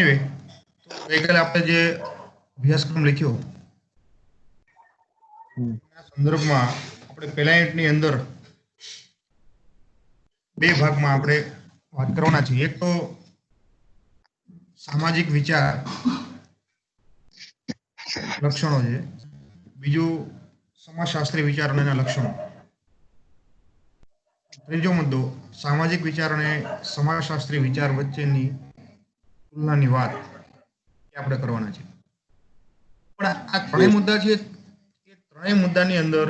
Anyway, તો ગઈકાલે આપણે જે અભ્યાસક્રમ લખ્યો એના સંદર્ભમાં આપણે પહેલા યુનિટની અંદર બે ભાગમાં આપણે વાત કરવાના છીએ. એક તો સામાજિક વિચાર લક્ષણો છે, બીજું સમાજશાસ્ત્રી વિચાર અને એના લક્ષણો, ત્રીજો મુદ્દો સામાજિક વિચાર અને સમાજશાસ્ત્રી વિચાર વચ્ચેની તુલનાની વાત એ આપણે કરવાના છે. પણ આ ત્રણેય મુદ્દા છે, એ ત્રણેય મુદ્દાની અંદર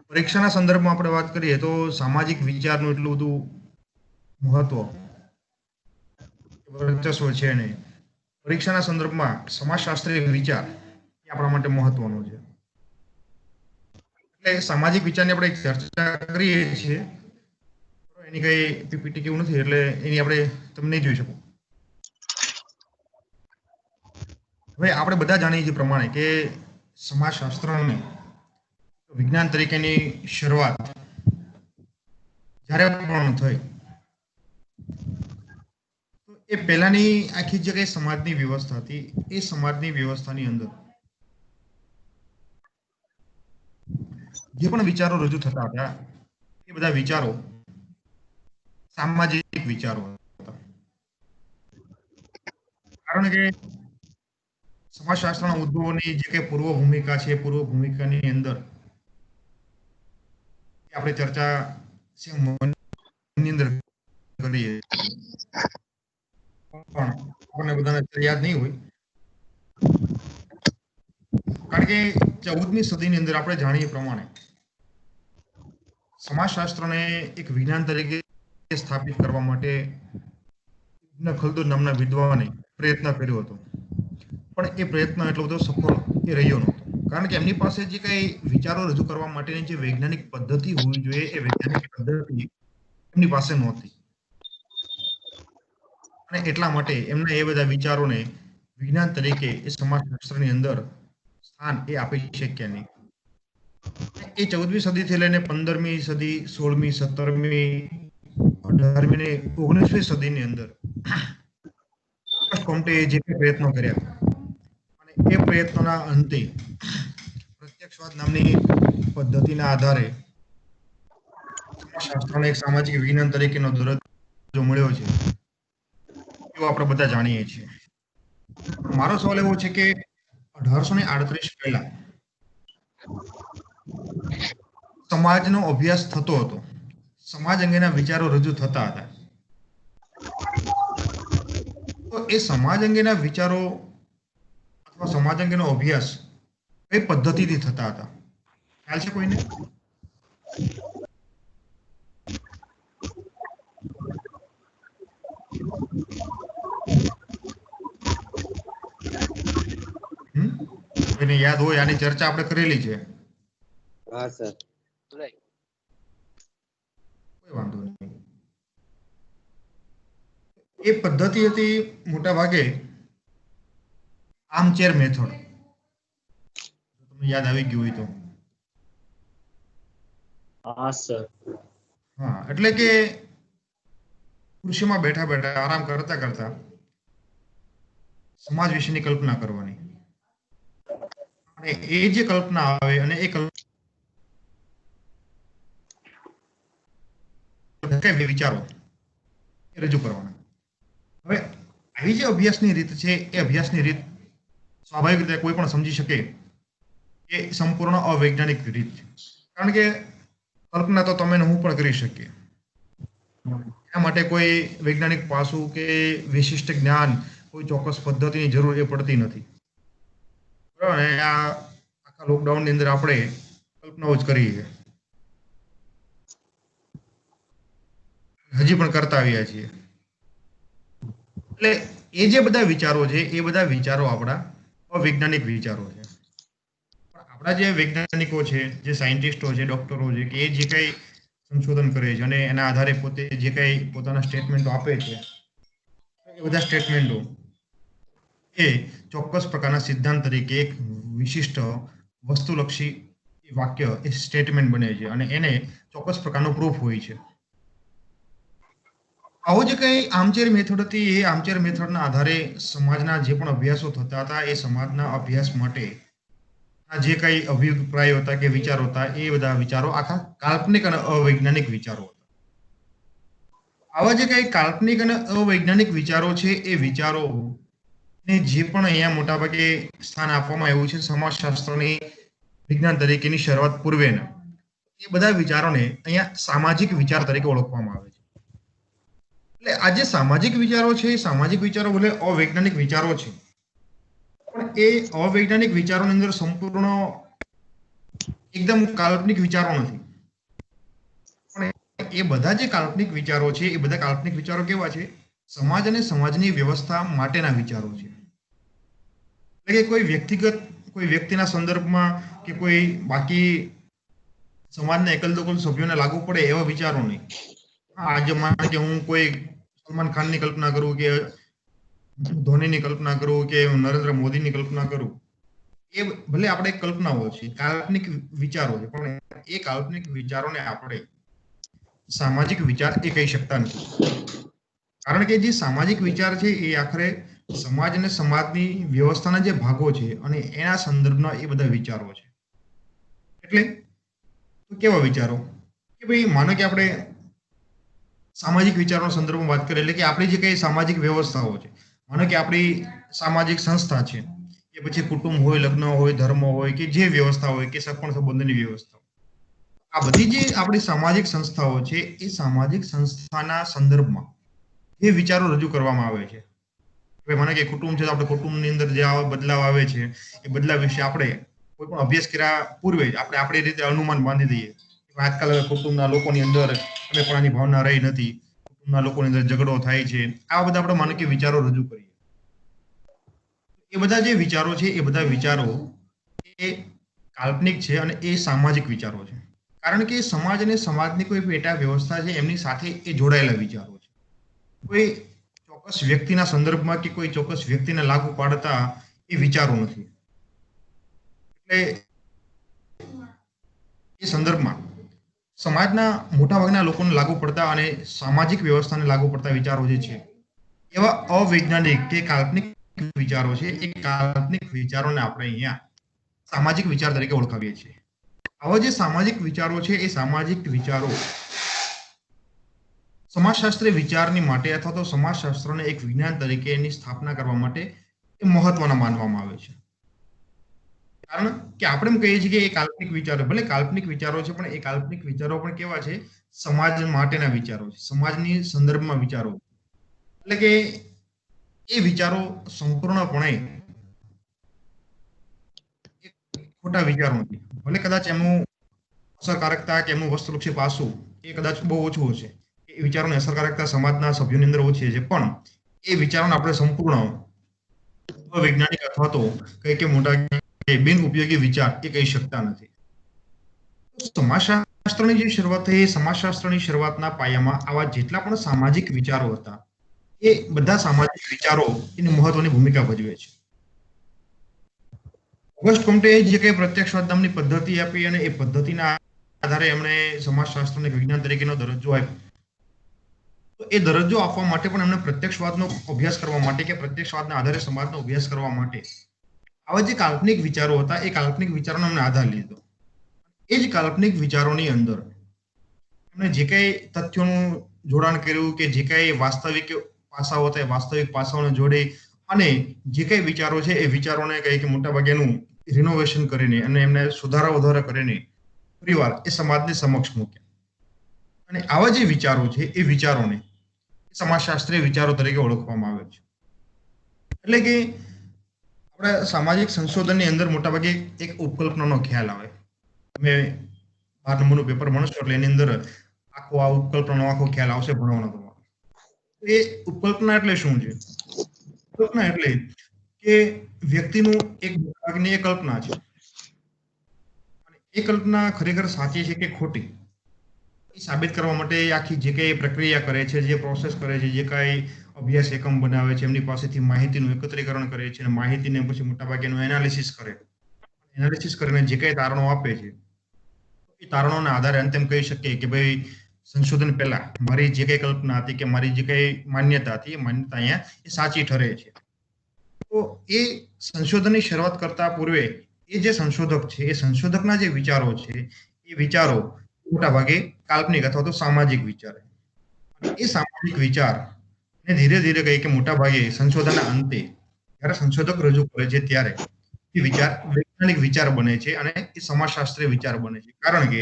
પરીક્ષાના સંદર્ભમાં આપણે વાત કરીએ તો સામાજિક વિચારનું એટલું બધું મહત્વ વર્ચસ્વ છે નહીં. પરીક્ષાના સંદર્ભમાં સમાજશાસ્ત્રીય વિચાર એ આપણા માટે મહત્વનો છે. એટલે સામાજિક વિચારની આપણે ચર્ચા કરીએ છીએ, એની કઈ પીપીટી કેવું નથી, એટલે એની આપણે તમે નહીં જોઈ શકો. હવે આપણે બધા જાણીએ છીએ પ્રમાણે કે સમાજશાસ્ત્રને વિજ્ઞાન તરીકેની શરૂઆત જ્યારે પણ થઈ, તો એ પહેલાની આખી જે કઈ સમાજની વ્યવસ્થા હતી, એ સમાજની વ્યવસ્થાની અંદર જે પણ વિચારો રજૂ થતા હતા એ બધા વિચારો સામાજિક વિચારો હતા. કારણ કે સમાજશાસ્ત્રના ઉદ્ભવોની જે કઈ પૂર્વ ભૂમિકા છે, પૂર્વ ભૂમિકાની અંદર આપણે ચર્ચા ની અંદર કરીએ, પણ આપણને બધાને યાદ નહીં હોય. કારણ કે 14મી સદીની અંદર આપણે જાણીએ પ્રમાણે સમાજશાસ્ત્રને એક વિજ્ઞાન તરીકે સ્થાપિત કરવા માટે ઇબ્ન ખલ્દુન નામના વિદ્વાને પ્રયત્ન કર્યો હતો, પણ એ પ્રયત્ન એટલો બધો સફળ એ રહ્યો નહોતો. કારણ કે એમની પાસે જે કઈ વિચારો રજૂ કરવા માટેની જે વૈજ્ઞાનિક પદ્ધતિ હોવી જોઈએ, એ વૈજ્ઞાનિક પદ્ધતિ એમની પાસે નહોતી. અને એટલા માટે એમને એ બધા વિચારોને વિજ્ઞાન તરીકે એ સમાજશાસ્ત્રની અંદર સ્થાન એ આપી શક્યા નહીં. એ 14મી સદીથી લઈને 15મી સદી, 16મી, 17મી, 18મી ને 19મી સદીની અંદર કોમ્ટે જે પ્રયત્નો કર્યા, અને એ પ્રયત્નોના અંતે પ્રત્યક્ષવાદ નામની પદ્ધતિના આધારે સમાજશાસ્ત્રને એક સામાજિક વિજ્ઞાન તરીકેનો દરજ્જો મળ્યો છે, એવું આપણે બધા જાણીએ છીએ. મારો સવાલ એવો છે કે 1838 પહેલા સમાજનો અભ્યાસ થતો હતો, સમાજ અંગેના વિચારો રજૂ થતા હતા, તો એ સમાજ અંગેના વિચારો અથવા સમાજ અંગેનો અભ્યાસ કઈ પદ્ધતિથી થતા હતા? ખ્યાલ છે કોઈને? એને યાદ હોય, આની ચર્ચા આપણે કરેલી છે. હા સર. કોઈ વાંધો નહીં. એ પદ્ધતિ હતી મોટા ભાગે આર્મચેર મેથડ. તમને યાદ આવી ગયું હોય તો. હા સર. હા, એટલે કે ખુરશીમાં બેઠા બેઠા આરામ કરતા કરતા સમાજ વિશેની કલ્પના કરવાની, અને એ જે કલ્પના આવે અને એ વિચારો રજૂ કરવાના. હવે આવી જે અભ્યાસની રીત છે, એ અભ્યાસની રીત સ્વાભાવિક રીતે કોઈ પણ સમજી શકે કે સંપૂર્ણ અવૈજ્ઞાનિક રીત છે. કારણ કે કલ્પના તો તમે હું પણ કરી શકીએ. એના માટે કોઈ વૈજ્ઞાનિક પાસું કે વિશિષ્ટ જ્ઞાન, કોઈ ચોક્કસ પદ્ધતિની જરૂર એ પડતી નથી. બરાબર ને? આ આખા લોકડાઉનની અંદર આપણે કલ્પનાઓ જ કરીએ, હજી પણ કરતા આવ્યા છીએ. એટલે એ જે બધા વિચારો છે, એ બધા વિચારો આપણા અવૈજ્ઞાનિક વિચારો છે. આપણા જે વૈજ્ઞાનિકો છે, જે સાયન્ટિસ્ટો છે, ડોક્ટરો છે, કે એ જે કઈ સંશોધન કરે છે અને એના આધારે પોતે જે કઈ પોતાના સ્ટેટમેન્ટો આપે છે, એ બધા સ્ટેટમેન્ટો એ ચોક્કસ પ્રકારના સિદ્ધાંત તરીકે એક વિશિષ્ટ વસ્તુલક્ષી વાક્ય એ સ્ટેટમેન્ટ બને છે, અને એને ચોક્કસ પ્રકારનો પ્રૂફ હોય છે. આવો જે કંઈ આર્મચેર મેથડ હતી એ આર્મચેર મેથડના આધારે સમાજના જે પણ અભ્યાસો થતા હતા એ સમાજના અભ્યાસ માટે આ જે કંઈ અભિપ્રાયો હતા કે વિચારો હતા એ બધા વિચારો આખા કાલ્પનિક અને અવૈજ્ઞાનિક વિચારો હતા. આવા જે કંઈ કાલ્પનિક અને અવૈજ્ઞાનિક વિચારો છે એ વિચારો ને જે પણ અહીંયા મોટાભાગે સ્થાન આપવામાં આવ્યું છે સમાજશાસ્ત્રની વિજ્ઞાન તરીકેની શરૂઆત પૂર્વેના એ બધા વિચારોને અહીંયા સામાજિક વિચાર તરીકે ઓળખવામાં આવે છે. એટલે આ જે સામાજિક વિચારો છે એ સામાજિક વિચારો ભલે અવૈજ્ઞાનિક વિચારો છે પણ એ અવૈજ્ઞાનિક વિચારોની અંદર સંપૂર્ણ એકદમ કાલ્પનિક વિચારો નથી. પણ એ બધા જે કાલ્પનિક વિચારો છે એ બધા કાલ્પનિક વિચારો કેવા છે? સમાજ અને સમાજની વ્યવસ્થા માટેના વિચારો છે. એટલે કે કોઈ વ્યક્તિના સંદર્ભમાં કે કોઈ બાકી સમાજના એકલ દોકલ સભ્યોને લાગુ પડે એવા વિચારો નહીં. આજે માનો કે હું કોઈ સલમાન ખાનની કલ્પના કરું કે ધોનીની કલ્પના કરું કે નરેન્દ્ર મોદીની કલ્પના કરું એ ભલે આપણે કલ્પનાઓ છે કાલ્પનિક વિચારો છે પણ એ કાલ્પનિક વિચારોને આપણે સામાજિક વિચાર એ કહી શકતા નથી. કારણ કે જે સામાજિક વિચાર છે એ આખરે સમાજ અને સમાજની વ્યવસ્થાના જે ભાગો છે અને એના સંદર્ભના એ બધા વિચારો છે. એટલે કેવા વિચારો કે ભાઈ માનો કે આપણે સામાજિક વિચારોના સંદર્ભમાં વાત કરીએ એટલે કે આપણી જે કઈ સામાજિક વ્યવસ્થાઓ છે માનો કે આપણી સામાજિક સંસ્થા છે કે પછી કુટુંબ હોય લગ્ન હોય ધર્મ હોય કે જે વ્યવસ્થા હોય કે સગપણ સંબંધની વ્યવસ્થા આ બધી જે આપણી સામાજિક સંસ્થાઓ છે એ સામાજિક સંસ્થાના સંદર્ભમાં જે વિચારો રજૂ કરવામાં આવે છે. હવે માનો કે કુટુંબ છે તો આપણે કુટુંબની અંદર જે બદલાવ આવે છે એ બદલાવ વિશે આપણે કોઈ પણ અભ્યાસ કર્યા પૂર્વે જ આપણે આપણી રીતે અનુમાન બાંધી દઈએ. આજકાલ કુટુંબના લોકોની અંદર અમે પણ આની ભાવના રહી નથી. કુટુંબના લોકોની અંદર ઝઘડો થાય છે. આ બધા આપણે માનો કે વિચારો રજૂ કરીએ. એ બધા જે વિચારો છે એ બધા વિચારો એ કાલ્પનિક છે અને એ સામાજિક વિચારો છે. કારણ કે સમાજ અને સમાજની કોઈ પેટા વ્યવસ્થા છે એમની સાથે એ જોડાયેલા વિચારો છે. કોઈ ચોક્કસ વ્યક્તિના સંદર્ભમાં કે કોઈ ચોક્કસ વ્યક્તિને લાગુ પાડતા એ વિચારો નથી. એટલે એ સંદર્ભમાં સમાજના મોટાભાગના લોકોને લાગુ પડતા અને સામાજિક વ્યવસ્થાને લાગુ પડતા વિચારો જે છે એવા અવૈજ્ઞાનિક કે કાલ્પનિક વિચારો છે એ કાલ્પનિક વિચારોને આપણે અહીંયા સામાજિક વિચાર તરીકે ઓળખાવીએ છીએ. આવા જે સામાજિક વિચારો છે એ સામાજિક વિચારો સમાજશાસ્ત્રીય વિચારની માટે અથવા તો સમાજશાસ્ત્રને એક વિજ્ઞાન તરીકે એની સ્થાપના કરવા માટે એ મહત્વના માનવામાં આવે છે. કારણ કે આપણે એમ કહીએ છીએ કે એ કાલ્પનિક વિચારો ભલે કાલ્પનિક વિચારો છે પણ એ કાલ્પનિક વિચારો પણ કેવા છે? સમાજ માટેના વિચારો છે. સમાજની સંદર્ભમાં વિચારો. એટલે કે એ વિચારો સંપૂર્ણપણે ખોટા વિચારો નથી. ભલે કદાચ એમનું અસરકારકતા કે એમનું વસ્તુલક્ષી પાસું એ કદાચ બહુ ઓછું હશે. એ વિચારોની અસરકારકતા સમાજના સભ્યોની અંદર ઓછી છે પણ એ વિચારોને આપણે સંપૂર્ણ વૈજ્ઞાનિક અથવા તો કઈ કે મોટા બિન ઉપયોગી વિચાર એ કહી શકતા નથી. સમાજશાસ્ત્રની જે શરૂઆત થઈ સમાજશાસ્ત્રની શરૂઆતના પાયામાં આવા જેટલા પણ સામાજિક વિચારો હતા એ બધા સામાજિક વિચારો એની મહત્વની ભૂમિકા ભજવે છે. ઓગસ્ટ કોમ્ટે જે કઈ પ્રત્યક્ષવાદ નામની પદ્ધતિ આપી અને એ પદ્ધતિના આધારે એમણે સમાજશાસ્ત્રને વિજ્ઞાન તરીકેનો દરજ્જો આપ્યો. તો એ દરજ્જો આપવા માટે પણ એમણે પ્રત્યક્ષવાદનો અભ્યાસ કરવા માટે કે પ્રત્યક્ષવાદના આધારે સમાજનો અભ્યાસ કરવા માટે આવા જે કાલ્પનિક વિચારો હતા એ કાલ્પનિક વિચારોનો એમણે આધાર લીધો. એ જ કાલ્પનિક વિચારોની અંદર એમણે જે કઈ તથ્યોનું જોડાણ કર્યું કે જે કઈ વાસ્તવિક પાસાઓ હતા એ વાસ્તવિક પાસાઓને જોડી અને જે કઈ વિચારો છે એ વિચારોને કઈ કે મોટા ભાગેનું રિનોવેશન કરીને અને એમને સુધારા વધારા કરીને પરિવાર એ સમાજને સમક્ષ મૂક્યા. અને આવા જે વિચારો છે એ વિચારોને સમાજશાસ્ત્રીય વિચારો તરીકે ઓળખવામાં આવે છે. એટલે કે આપણા સામાજિક સંશોધનની અંદર મોટાભાગે એક ઉપકલ્પનાનો ખ્યાલ આવે. તમે 12 નંબરનું પેપર ભણશો એટલે એની અંદર આખો આ ઉપકલ્પનાનો આખો ખ્યાલ આવશે ભણવાનો તમારો. એ ઉપકલ્પના એટલે શું છે? ઉપકલ્પના એટલે કે વ્યક્તિનું એક ભાગની એ કલ્પના છે. અને એ કલ્પના ખરેખર સાચી છે કે ખોટી એ સાબિત કરવા માટે આખી જે કઈ પ્રક્રિયા કરે છે જે પ્રોસેસ કરે છે જે કઈ અભ્યાસ એકમ બનાવે છે એમની પાસેથી માહિતીનું એકત્રીકરણ કરે છે અને માહિતીને પછી મોટાભાગે એનું એનાલિસિસ કરે. એનાલિસિસ કરીને જે કઈ તારણો આપે છે એ તારણોના આધારે અંતે એમ કહી શકીએ કે ભાઈ સંશોધન પહેલા મારી જે કઈ કલ્પના હતી કે મારી જે કઈ માન્યતા હતી એ માન્યતા અહીંયા એ સાચી ઠરે છે. તો એ સંશોધનની શરૂઆત કરતા પૂર્વે એ જે સંશોધક છે એ સંશોધકના જે વિચારો છે એ વિચારો મોટા ભાગે કાલ્પનિક અથવા તો સામાજિક વિચાર. એ સામાજિક વિચાર ને ધીરે ધીરે કહી કે મોટા ભાગે સંશોધનના અંતે જ્યારે સંશોધક રજૂ કરે છે ત્યારે એ વિચાર વૈજ્ઞાનિક વિચાર બને છે અને એ સમાજશાસ્ત્રીય વિચાર બને છે. કારણ કે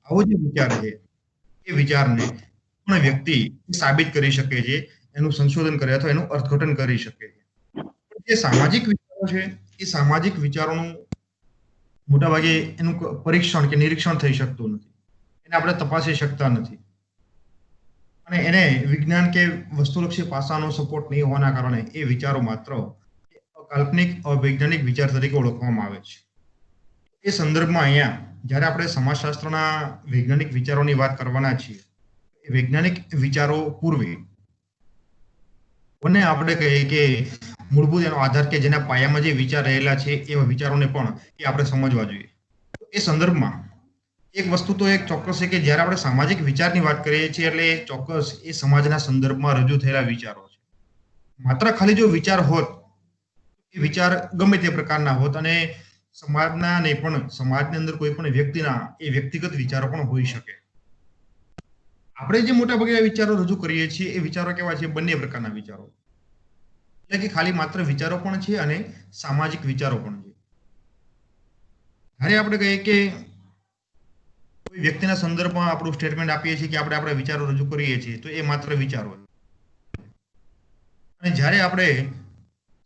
આવો જે વિચાર છે એ વિચારને કોઈ વ્યક્તિ સાબિત કરી શકે છે, એનું સંશોધન કરે અથવા એનું અર્થઘટન કરી શકે છે. જે સામાજિક વિચારો છે એ સામાજિક વિચારોનું મોટાભાગે એનું પરીક્ષણ કે નિરીક્ષણ થઈ શકતું નથી. એને આપણે તપાસી શકતા નથી. અને એને વિજ્ઞાન કે વસ્તુલક્ષી પાસાનો સપોર્ટ નહીં હોવાના કારણે એ વિચારો માત્ર કાલ્પનિક વૈજ્ઞાનિક વિચાર તરીકે ઓળખવામાં આવે છે. એ સંદર્ભમાં અહીંયા જ્યારે આપણે સમાજશાસ્ત્રના વૈજ્ઞાનિક વિચારોની વાત કરવાના છીએ, એ વૈજ્ઞાનિક વિચારો પૂર્વે અને આપણે કહીએ કે મૂળભૂત એનો આધાર કે જેના પાયામાં જે વિચાર રહેલા છે એવા વિચારોને પણ એ આપણે સમજવા જોઈએ. એ સંદર્ભમાં એક વસ્તુ તો એક ચોક્કસ છે કે જ્યારે આપણે સામાજિક વિચારની વાત કરીએ છીએ એટલે ચોક્કસ એ સમાજના સંદર્ભમાં રજૂ થયેલા વિચારો છે. માત્ર ખાલી જો વિચાર હોત, એ વિચાર ગમે તે પ્રકારના હોત અને સમાજના નહીં પણ સમાજની અંદર કોઈ પણ વ્યક્તિના એ વ્યક્તિગત વિચારો પણ હોઈ શકે. આપણે જે મોટા ભાગે વિચારો રજૂ કરીએ છીએ એ વિચારો કેવા છે? બંને પ્રકારના વિચારો. એટલે કે ખાલી માત્ર વિચારો પણ છે અને સામાજિક વિચારો પણ છે. જ્યારે આપણે કહીએ કે કોઈ વ્યક્તિના સંદર્ભમાં આપણું સ્ટેટમેન્ટ આપીએ છીએ કે આપણે આપણા વિચારો રજૂ કરીએ છીએ તો એ માત્ર વિચારો. અને જ્યારે આપણે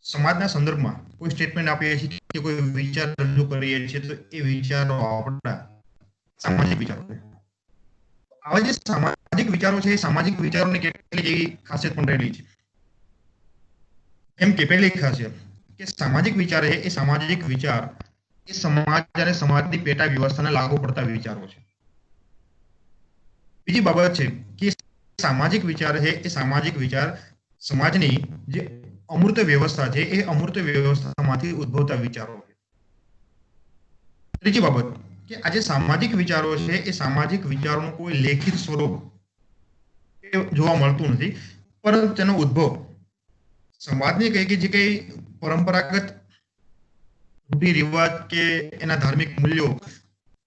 સમાજના સંદર્ભમાં કોઈ સ્ટેટમેન્ટ આપીએ છીએ કે કોઈ વિચાર રજૂ કરીએ છીએ તો એ વિચારો આપણા સામાજિક વિચારો છે. આવા જે સામાજિક વિચારો છે એ સામાજિક વિચારોની કેટલીક એવી ખાસિયત પણ રહેલી છે. એમ કે પહેલી ખાસિયત કે સામાજિક વિચાર છે એ સામાજિક વિચાર એ સમાજ અને સમાજની પેટા વ્યવસ્થાને લાગુ પડતા વિચારો છે. બીજી બાબત છે કે સામાજિક વિચાર છે એ સામાજિક વિચાર સમાજની જે અમૂર્ત વ્યવસ્થા છે એ અમૂર્ત વ્યવસ્થામાંથી ઉદ્ભવતા વિચારો છે. ત્રીજી બાબત કે આજે સામાજિક વિચારો છે એ સામાજિક વિચારોનું કોઈ લેખિત સ્વરૂપ જોવા મળતું નથી, પરંતુ તેનો ઉદ્ભવ સમાજની કઈ કે જે કઈ પરંપરાગત રૂઢિ રિવાજ કે એના ધાર્મિક મૂલ્યો,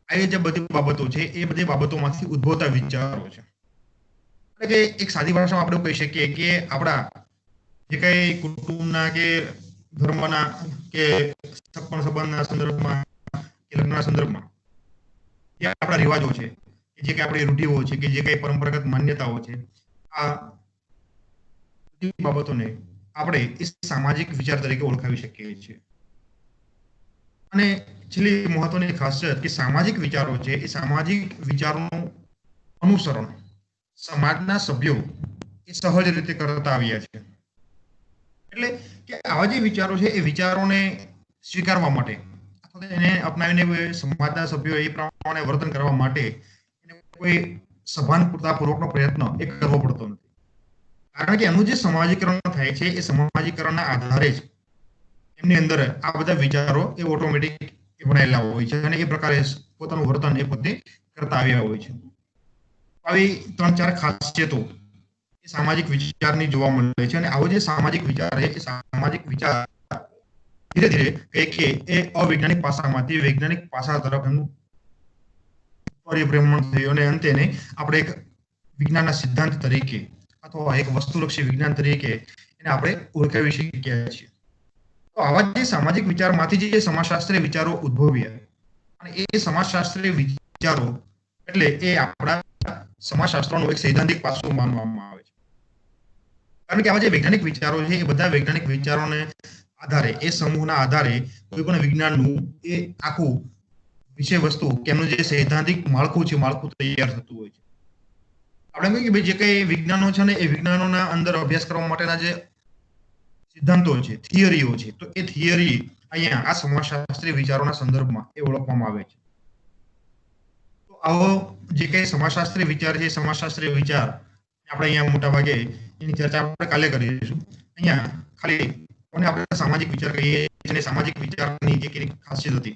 આ જે બધી બાબતો છે એ બધી બાબતોમાંથી ઉદ્ભવતા વિચારો છે. એટલે કે એક સાદી ભાષામાં આપણે કહી શકીએ કે આપણા જે કઈ કુટુંબના કે ધર્મના કે સગપણ સંબંધના સંદર્ભમાં કે લગ્નના સંદર્ભમાં જે આપણા રિવાજો છે, જે કઈ આપણી રૂઢિઓ છે કે જે કઈ પરંપરાગત માન્યતાઓ છે, આ બધી બાબતોને આપણે એ સામાજિક વિચાર તરીકે ઓળખાવી શકીએ છીએ. અને છેલ્લી મહત્વની ખાસિયત કે સામાજિક વિચારો છે એ સામાજિક વિચારોનું અનુસરણ સમાજના સભ્યો એ સહજ રીતે કરતા આવ્યા છે. એટલે કે આવા જે વિચારો છે એ વિચારોને સ્વીકારવા માટે અથવા એને અપનાવીને સમાજના સભ્યો એ પ્રમાણે વર્તન કરવા માટે એને કોઈ સભાનતાપૂર્વકનો પ્રયત્ન એ કરવો પડતો નથી. કારણ કે એનું જે સમાજીકરણ થાય છે એ સમાજીકરણના આધારે જ એમની અંદર આ બધા વિચારો એ ઓટોમેટિક બનાયેલા હોય છે અને એ પ્રકારે પોતાનું વર્તન એ પોતે કરતા આવ્યા હોય છે. આવી 3-4 ખાસિયતો એ સામાજિક વિચારની જોવા મળે છે અને આવો જે સામાજિક વિચાર છે એ સામાજિક વિચાર ધીરે ધીરે કઈ કે એ અવૈજ્ઞાનિક પાસામાંથી વૈજ્ઞાનિક પાસા તરફ એનું પરિભ્રમણ થયું અને અંતે એને આપણે એક વિજ્ઞાનના સિદ્ધાંત તરીકે અથવા એક વસ્તુલક્ષી વિજ્ઞાન તરીકે એને આપણે ઓળખાવી શકીએ છીએ. તો આવા જે સામાજિક વિચારમાંથી જે સમાજશાસ્ત્રીય વિચારો ઉદ્ભવ્યા અને એ સમાજશાસ્ત્રીય વિચારો એટલે એ આપણા સમાજશાસ્ત્રનું એક સૈદ્ધાંતિક પાસું માનવામાં આવે છે. કારણ કે આવા જે વૈજ્ઞાનિક વિચારો છે એ બધા વૈજ્ઞાનિક વિચારોને આધારે એ સમૂહના આધારે કોઈ પણ વિજ્ઞાનનું એ આખું વિષય વસ્તુ કે એમનું જે સૈદ્ધાંતિક માળખું છે માળખું તૈયાર થતું હોય છે. આપણે કહીએ કે ભાઈ જે કઈ વિજ્ઞાનો છે ને એ વિજ્ઞાનોના અંદર અભ્યાસ કરવા માટેના જે સિદ્ધાંતો છે, થિયરીઓ છે, તો એ થિયરી અહીંયા આ સમાજશાસ્ત્રીય વિચારોના સંદર્ભમાં એ ઓળખવામાં આવે છે. તો આવો જે કઈ સમાજશાસ્ત્રીય વિચાર છે સમાજશાસ્ત્રીય વિચાર આપણે અહીંયા મોટા ભાગે એની ચર્ચા આપણે કાલે કરીશું. અહીંયા ખાલી કોને આપણે સામાજિક વિચાર કહીએ અને સામાજિક વિચારની જે કઈ ખાસિયત હતી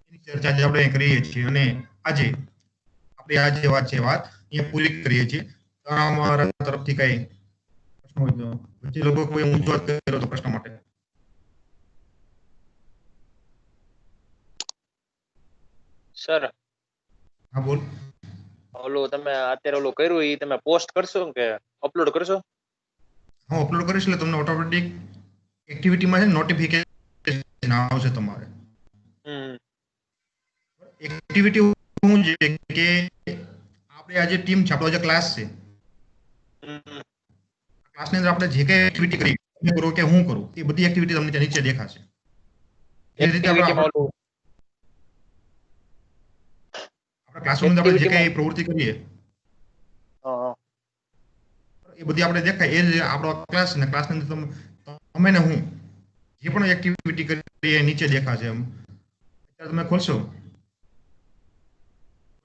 એની ચર્ચા જે આપણે કરીએ છીએ અને આજે આપણે આ જે વાત છે વાત અહીંયા પૂરી કરીએ છીએ. તમારા તરફથી કઈ પ્રશ્ન હોય તો વચ્ચે લોકો કોઈ ઊંચો હાથ કર્યો તો પ્રશ્ન માટે. સર હા બોલ. ઓલું તમે અત્યારે ઓલું કર્યું એ તમે પોસ્ટ કરશો કે અપલોડ કરશો? હું અપલોડ કરીશ એટલે તમને ઓટોમેટિક એક્ટિવિટીમાં છે નોટિફિકેશન આવશે તમારે. હમ એક્ટિવિટી શું છે કે આપણે આજે ટીમ છે, આપણો જે ક્લાસ છે, હમ. ક્લાસની અંદર આપણે જે કઈ એક્ટિવિટી કરી તમે કરો કે હું કરું એ બધી એક્ટિવિટી તમને ત્યાં નીચે દેખાશે. એ રીતે આપણે એક્ટિવિટીમાં ઓલું આપણા ક્લાસરૂમની અંદર આપણે જે એક્ટિવિટીમાં કઈ પ્રવૃત્તિ કરીએ હા એ બધી આપણે દેખાય. એ જ આપણો ક્લાસ ને ક્લાસની અંદર તમે ને હું જે પણ એક્ટિવિટી કરી એ નીચે દેખાશે. એમ અત્યારે તમે ખોલશો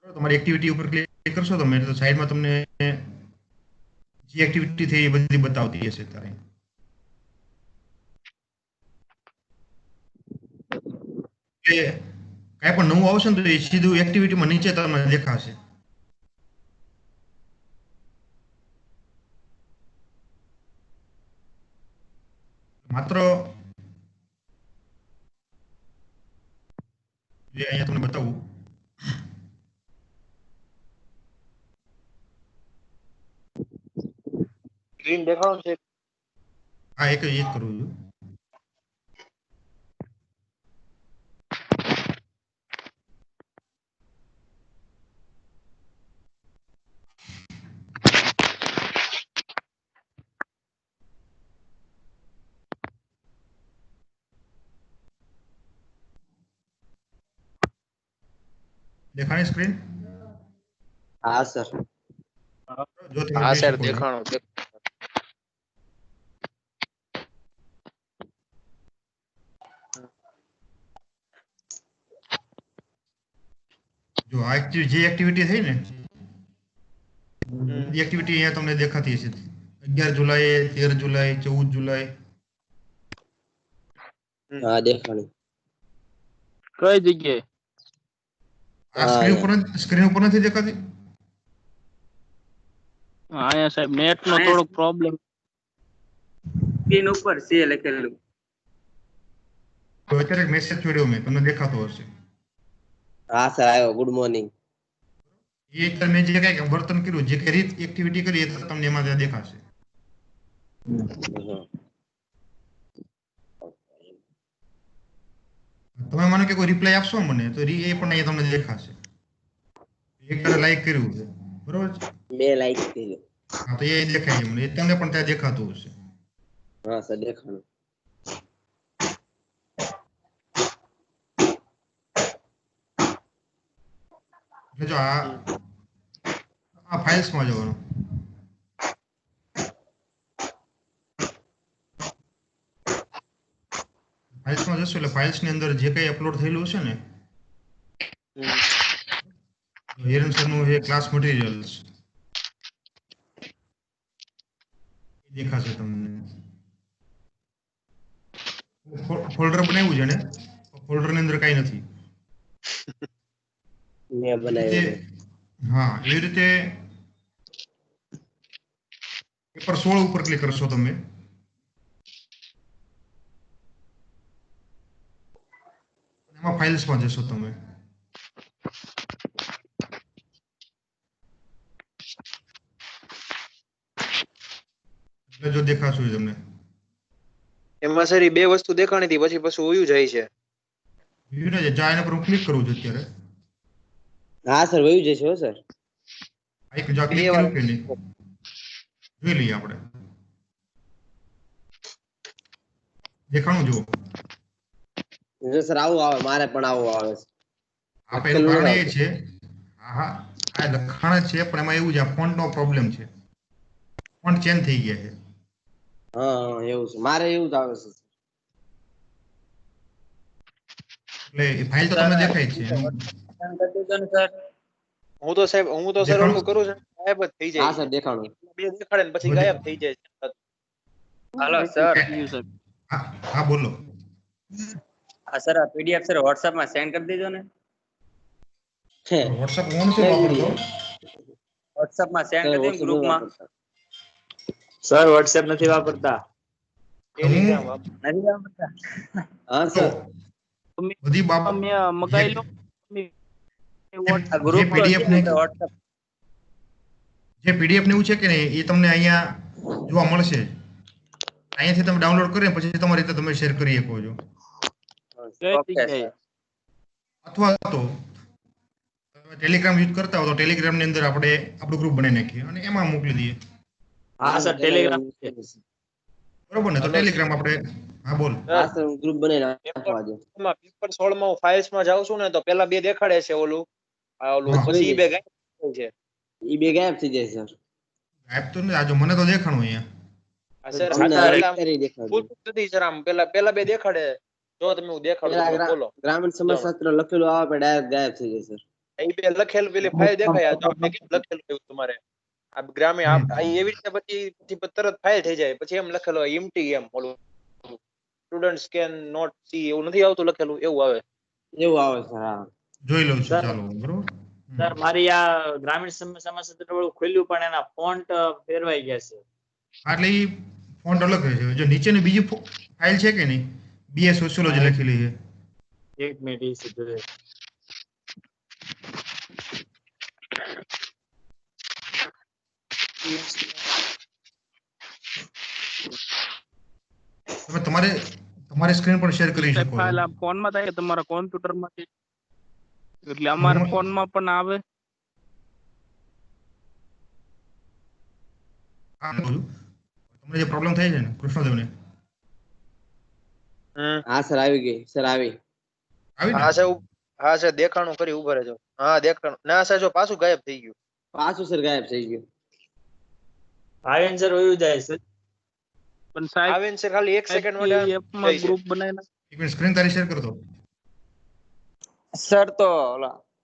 બરાબર, તમારી એક્ટિવિટી ઉપર ક્લિક કરશો તમે એટલે સાઈડમાં તમને જે એક્ટિવિટી થઈ એ બધી બતાવતી હશે ત્યારે. કે કાંઈ પણ નવું આવશે ને તો એ સીધું એક્ટિવિટીમાં નીચે તમને દેખાશે. માત્ર જે અહીંયા તમને બતાવું સ્ક્રીન દેખાડો છે. આ એક જ કરું છું. દેખાણી સ્ક્રીન? હા સર. જો તમે હા જોઈ સર શકો છો. દેખાણું. જો આ જે એક્ટિવિટી થઈ ને હમ. બધી એક્ટિવિટી અહીંયા તમને દેખાતી હશે. 11 જુલાઈ, 13 જુલાઈ, 14 જુલાઈ. હા દેખાણું. કઈ જગ્યાએ? આ હા સ્ક્રીન ઉપર નથી દેખાતી? અહીંયા સાહેબ નેટ નો થોડોક પ્રોબ્લેમ. સ્ક્રીન ઉપર છે લખેલું. તો અત્યારે એક મેસેજ છોડ્યો મેં, તમને દેખાતો હશે. હા સર આવ્યો. Good morning. એ અત્યારે મેં જે કઈ વર્તન કર્યું, જે કઈ રીત એક્ટિવિટી કરી એ તમને એમાં ત્યાં દેખાશે. તમે મને કે કોઈ રિપ્લાય આપશો મને તો એ પણ અહીંયા તમને દેખાશે. એક લાઈક કર્યું છે બરોબર છે? મેં લાઈક કર્યું. હા તો એ દેખાય છે મને, એ તમને પણ ત્યાં દેખાતું હશે. હા સર દેખાણું. એટલે જો આ ફાઇલ્સમાં જવાનું. ફાઇલ્સમાં જશો એટલે ફાઇલ્સની અંદર જે કંઈ અપલોડ થયેલું હશે ને હિરેન સરનું જે ક્લાસ મટીરિયલ્સ દેખાશે તમને. ફોલ્ડર બનાવ્યું છે ને, ફોલ્ડરની અંદર કાંઈ નથી. મેં બનાવ્યું. હા એવી રીતે પેપર 16 ઉપર ક્લિક કરશો તમે એમાં ફાઇલ્સમાં જશો તમે. એટલે જો દેખાશું એ તમને એમાં સર ઈ બે વસ્તુ દેખાણી હતી પછી પછી ઉયું જાય છે. વિડીયો છે જા એના પર હું ક્લિક કરું છું અત્યારે. હા સર વયું જશે હો સર. એક જા બે ક્લિક વાર કર્યું કે નહીં જોઈ લઈએ આપણે. દેખાણું જુઓ. જો સર આવું આવે. મારે પણ આવું આવે છે. આ એનું કારણ એ છે હા આ લખાણ જ છે પણ એમાં એવું છે આ ફોન્ટનો પ્રોબ્લેમ છે. ફોન્ટ ચેન્જ થઈ ગયા છે. હા એવું છે. મારે એવું જ આવે છે. એટલે એ ફાઇલ તો તમને દેખાય જ છે એનું હું તો સર દેખાણું? ઓલું કરું છું ગાયબ જ થઈ હા જાય સર છે. દેખાણું. બે દેખાડે ને પછી બધે- ગાયબ થઈ જાય છે. Hello sir. હા હા બોલો. હા સર આ પીડીએફ સર WhatsApp માં સેન્ડ કરી દેજો ને. વોટ્સએપ ઓન છે વાપરતો? વોટ્સએપ માં સેન્ડ સર કરી દે WhatsApp ગ્રુપ નહીં માં. વાપરતા. સર વોટ્સએપ નથી વાપરતા. ટેલિગ્રામ વાપરો. નથી વાપરતા. હા તો સર બધી બાબત મેં મગાઈ લો આ ગ્રુપ જે PDF ને વોટ્સએપ જે PDF ને એવું છે કે નહીં એ તમને અહીંયા જોવા મળશે. અહીંયાથી તમે ડાઉનલોડ કરીને પછી તમારી રીતે તમે શેર કરી શકો છો. કઈ ઓકે જગ્યાએ અથવા તો તમે ટેલિગ્રામ યુઝ કરતા હો તો ટેલિગ્રામ ની અંદર આપણે આપણું ગ્રુપ બનાવી નાખીએ અને એમાં મોકલી દઈએ. હા સર ટેલિગ્રામ બરોબર ને? તો ટેલિગ્રામ આપણે હા બોલ. હા સર હું ગ્રુપ બનાવી નાખવા આજે. એમાં પેપર 16 માં હું ફાઇલ્સ માં જાઉં છું ને તો પેલા બે દેખાડે છે ઓલું હા. પછી ઈ બે ગાયબ થઈ છે. ઈ બે ગાયબ થઈ જાય સર. ગાયબ તો નહીં, આ જો મને તો દેખાણું અહીંયા. આ સર તમને પેલા કરી દેખાડું. ફૂલ નથી સર આમ પેલા બે દેખાડે. જો તમે હું દેખાડું પેલા તમે બોલો. ગ્રામીણ સમાજશાસ્ત્ર લખેલું આવે પણ ડાયરેક્ટ ગાયબ થઈ જાય સર. એ બે લખેલું પેલી ફાઇલ દેખાય તો આપણે કેમ લખેલું એવું તમારે આ ગ્રામીણ આ એવી રીતે પછી તરત ફાઇલ થઈ જાય પછી એમ લખેલું હોય empty એમ ઓલું સ્ટુડન્ટ્સ કેન નોટ સી એવું નથી આવતું લખેલું એવું આવે. એવું આવે સર. હા જોઈ લઉં છું સર. ચાલો બરોબર. સર મારી આ ગ્રામીણ સમાજશાસ્ત્ર વાળું ખોલ્યું પણ એના ફોન્ટ ફેરવાઈ ગયા છે. હા, એટલે ઈ ફોન્ટ અલગ છે. જો નીચેની બીજી ફાઇલ છે કે નહીં BA સોશિયોલોજી લખેલી છે. એક મિનિટ ઈ સીધું તમે તમારી સ્ક્રીન પર શેર કરી શકો ફાઇલ છો. આ ફોન માં થાય કે તમારા કોમ્પ્યુટર માં છે? એટલે અમારા ફોન માં પણ આવે. હા, બોલું. તમને જે પ્રોબ્લેમ થાય છે ને કૃષ્ણદેવને હા સર આવી ગઈ સર આવી. આવી ને? હા સર દેખાણું કરી ઉભા રહેજો. હા દેખાણું ના સર જો પાછું ગાયબ થઈ ગયું. પાછું સર ગાયબ થઈ ગયું. આયન સર વયું જાય છે. પણ સાહેબ આવીને સર ખાલી 1 સેકન્ડ માટે એપ માં ગ્રુપ બનાવીને એક મિનિટ સ્ક્રીન તારી શેર કર દો. સર તો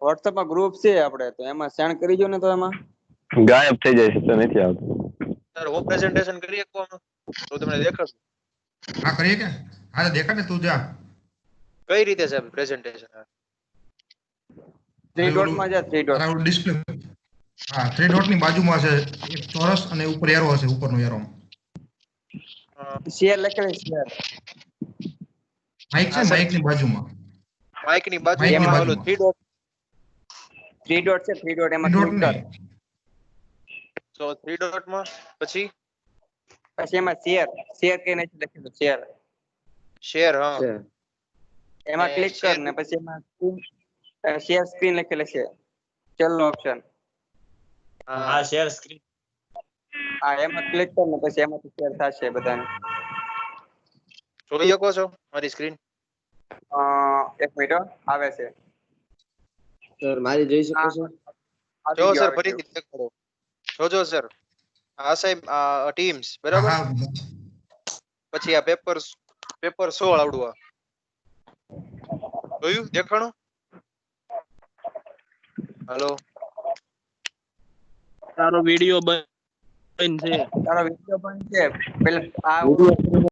વોટ્સએપ માં ગ્રુપ છે આપણે તો એમાં સેન્ડ કરી દો ને તો એમાં ગાયબ થઈ જાય છે તો નથી આવતું. સર હું પ્રેઝન્ટેશન કરી શકું આમાં તો તમને દેખાડું હા કરીએ કે? હા દેખાડ ને તું જા. કઈ રીતે છે પ્રેઝન્ટેશન. 3 ડોટ માં જા 3 ડોટ ડિસ્પ્લે હા 3 ડોટ ની બાજુમાં છે એક ચોરસ અને ઉપર એરો હશે ઉપરનો એરો. શેર લખેલું શેર માઇક છે હા, સર. માઇક ની બાજુમાં. માઇક ની માઇક ની બાજુમાં ઓલું બાજુમાં. 3 ડોટ છે 3 ડોટ એમાં ડોટ ક્લિક નહીં. કર તો 3 ડોટ માં પછી પછી એમાં શેર કે નથી લખેલું શેર શેર હા સર એમાં ને ક્લિક કર ને પછી એમાં શેર સ્ક્રીન લખેલું છે છેલ્લો ઓપ્શન હા શેર સ્ક્રીન. હા એમાં ક્લિક કર ને પછી એમાંથી શેર થશે બધાને. જોઈ શકો છો મારી સ્ક્રીન. એક મિનિટ હો, આવે છે સર મારી જોઈ શકો છો? આવી જો ગયું, સર આવે છે. ફરીથી દેખાડો. જોજો સર આ સાહેબ આ ટીમ્સ બરાબર હા પછી આ પેપર 16 આવડું આ જોયું દેખાણું. હાલો તારો વિડીયો બંધ છે. તારો વિડીયો પણ છે પેલા આ